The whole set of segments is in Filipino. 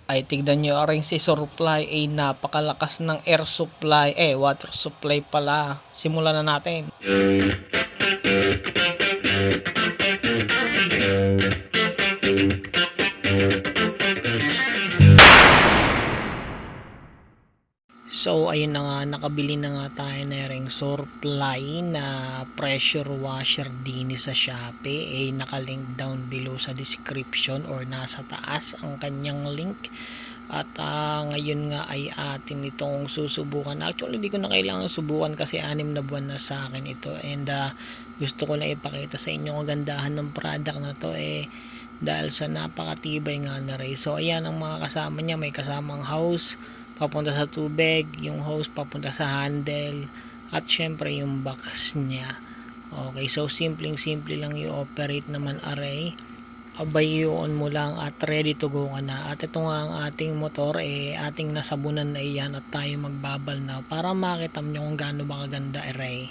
ay tignan nyo rin si supply ay napakalakas ng air supply, water supply pala. Simulan na natin. So ayun na nga, nakabili na nga tayo na ring supply na pressure washer din sa Shopee. Nakalink down below sa description or nasa taas ang kanyang link. At ngayon nga ay atin itong susubukan. Actually hindi ko na kailangan subukan kasi 6 na buwan na sa akin ito. And gusto ko na ipakita sa inyo ang kagandahan ng product na to dahil sa napakatibay nga na rin. So ayan ang mga kasama niya, may kasamang hose papunta sa tubig, yung hose papunta sa handle, at syempre yung box niya. Okay, so simple lang i-operate naman array. Abay yun mo lang at ready to go ka na. At ito nga ang ating motor, ating nasabunan na iyan at tayo magbabal na para makita nyo kung gaano ba kaganda array.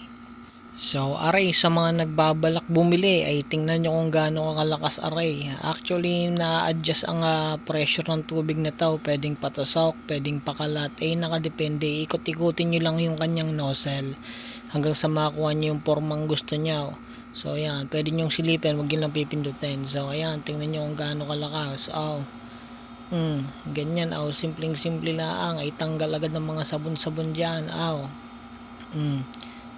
So array, sa mga nagbabalak bumili ay tingnan nyo kung gaano kalakas array. Actually na-adjust ang pressure ng tubig na to, pwedeng patusok, pwedeng pakalat, nakadepende. Ikot-ikutin nyo lang yung kanyang nozzle hanggang sa makuha nyo yung formang gusto nyo. So ayan, pwede nyo silipin, huwag nyo lang pipindutin. So ayan, tingnan nyo kung gaano kalakas. Ganyan, simpleng lang, ay tanggal agad ng mga sabon-sabon dyan.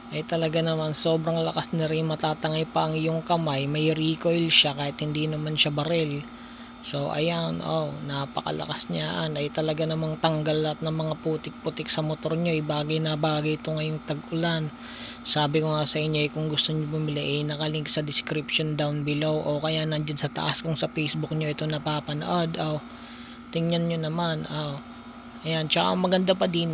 Ay talaga naman sobrang lakas na rin, matatangay pa ang iyong kamay, may recoil siya kahit hindi naman siya baril. So ayan, napakalakas niya, ay talaga namang tanggal lahat ng mga putik-putik sa motor nyo. Bagay na bagay ito ngayong tag-ulan. Sabi ko nga sa inyo, kung gusto nyo bumili, nakalink sa description down below o kaya nandyan sa taas kung sa Facebook nyo ito napapanood. Tingnan nyo naman. Ayan, tsaka maganda pa din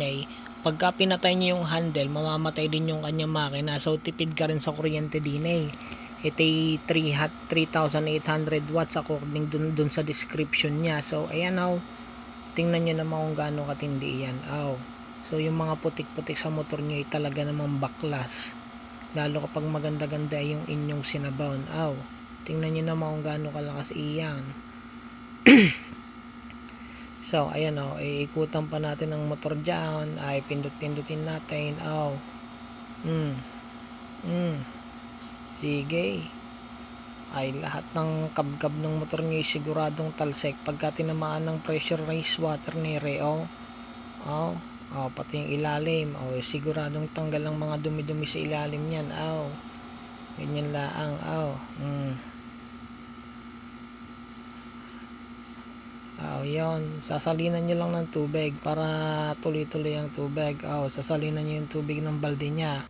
pagka pinatay nyo yung handle, mamamatay din yung kanyang makina. So tipid ka rin sa kuryente din Ito ay 3,800 watts according dun sa description niya. So ayan tingnan nyo naman kung gaano katindi yan. So yung mga putik-putik sa motor nyo ay talaga namang baklas. Lalo kapag maganda-ganda yung inyong sinabawn. Tingnan nyo naman kung gaano kalakas iyan. So ayan iikutan pa natin ang motor dyan, ay pindut-pindutin natin. Sige, ay lahat ng kabgab ng motor nyo siguradong talsek pagka tinamaan ng pressurized water ni Reo. Pati yung ilalim, siguradong tanggal ang mga dumi-dumi sa ilalim niyan. Ganyan lang. Yun, sasalinan nyo lang ng tubig para tuloy-tuloy ang tubig. Sasalinan nyo yung tubig ng balde nya.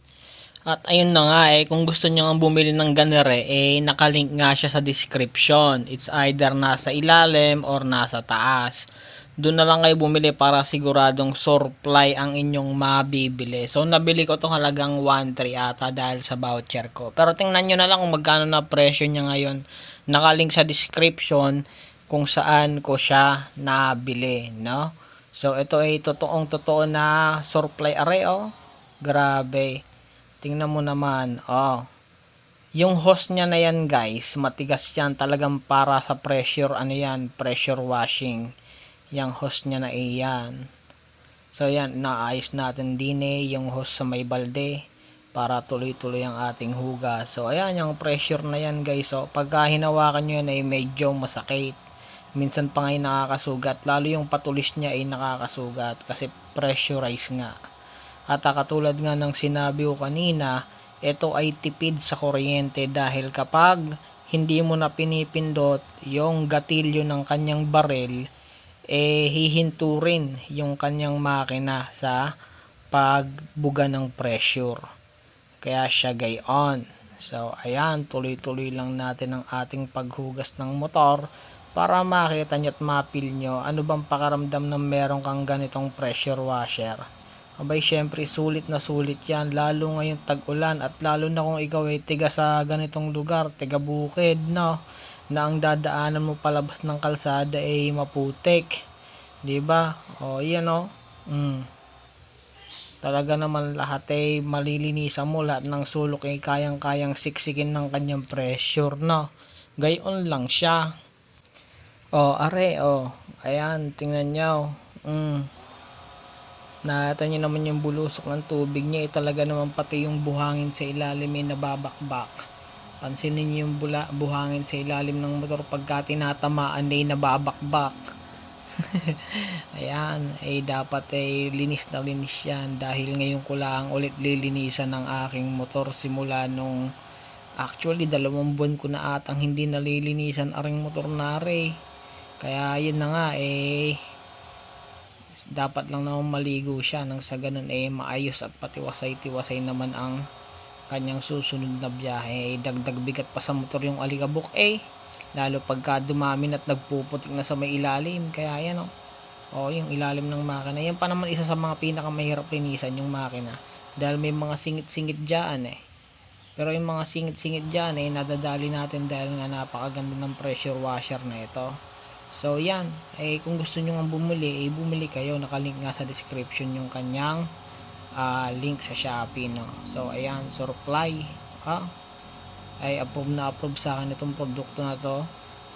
At ayun na nga kung gusto nyo nga bumili ng ganere, nakalink nga siya sa description. It's either nasa ilalim or nasa taas. Doon na lang kayo bumili para siguradong supply ang inyong mabibili. So nabili ko to halagang 1,300 ata dahil sa voucher ko. Pero tingnan nyo na lang kung magkano na presyo niya ngayon. Nakalink sa description kung saan ko siya nabili, no? So ito ay totoo na supply array. Grabe, tingnan mo naman. Yung hose niya na yan guys, matigas yan, talagang para sa pressure, pressure washing. Yung hose niya na yan. So yan, naayos natin din yung hose sa may balde para tuloy-tuloy ang ating hugas. So ayan, yung pressure na yan guys. So pagka hinawakan nyo yan ay medyo masakit. Minsan pa nga nakakasugat, lalo yung patulis niya ay nakakasugat kasi pressurized nga. At katulad nga ng sinabi ko kanina, ito ay tipid sa kuryente dahil kapag hindi mo na pinipindot yung gatilyo ng kanyang baril, hihinto rin yung kanyang makina sa pagbuga ng pressure. Kaya siya gayon. So ayan, tuloy-tuloy lang natin ang ating paghugas ng motor para makita nyo at mapil nyo ano bang pakaramdam ng meron kang ganitong pressure washer. Abay syempre sulit na sulit yan, lalo ngayong tag-ulan at lalo na kung ikaw ay tiga sa ganitong lugar, tiga bukid, no, na ang dadaanan mo palabas ng kalsada ay maputik, diba? Yan talaga naman lahat ay malilinisan mo, lahat ng sulok ay kayang-kayang siksikin ng kanyang pressure, no? Gayon lang siya. Ayan, tingnan nyo. Nakita nyo naman yung bulusok ng tubig niya. Talaga naman pati yung buhangin sa ilalim ay nababakbak. Pansinin nyo yung buhangin sa ilalim ng motor pagka tinatamaan ay nababakbak. Ayan, dapat linis na linis yan dahil ngayon ko lang ulit lilinisan ng aking motor simula nung actually 2 buwan ko na atang hindi nalilinisan aring motor nare. Kaya yun na nga dapat lang naman maligo siya nang sa ganun maayos at patiwasay-tiwasay naman ang kanyang susunod na biyahe. Dagdag bigat pa sa motor yung alikabok lalo pagka dumamin at nagpuputik na sa may ilalim. Kaya yan yung ilalim ng makina yan pa naman isa sa mga pinakamahirap linisan yung makina dahil may mga singit-singit dyan pero yung mga singit-singit dyan nadadali natin dahil nga napakaganda ng pressure washer na ito. So yan, kung gusto nyo nga bumili, bumili kayo. Nakalink nga sa description yung kanyang link sa Shopee, no. So ayan, Surfly. Approve sa akin itong produkto na to.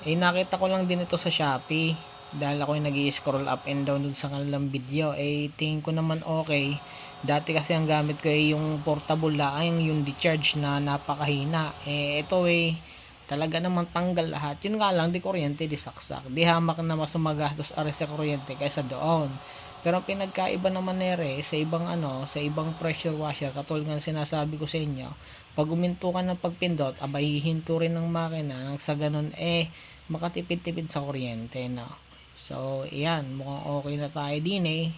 Nakita ko lang din ito sa Shopee dahil ako nag-i-scroll up and down dun sa kanilang video. Tingin ko naman okay. Dati kasi ang gamit ko yung portable lang, yung di-charge na napakahina. Ito talaga naman tanggal lahat. Yun nga lang, di kuryente, di saksak. Di hamak na mas magastos are sa kuryente kaysa doon. Pero ang pinagkaiba naman sa ibang sa ibang pressure washer, katulad ng sinasabi ko sa inyo, pag uminto ka ng pagpindot, hihinto rin ng makina nang sa ganun makatipid-tipid sa kuryente, no. So, yan, mukhang okay na tayo din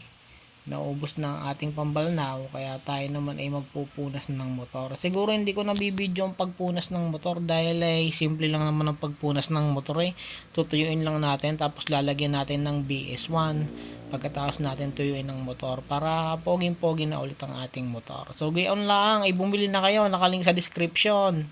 naubos na ang ating pambalnaw, kaya tayo naman magpupunas ng motor. Siguro hindi ko nabibidyo ang pagpunas ng motor dahil simple lang naman ang pagpunas ng motor tutuyuin lang natin tapos lalagyan natin ng BS1 pagkatapos natin tuyuin ng motor para poging-pogi na ulit ang ating motor. So gayon lang, bumili na kayo, nakalink sa description.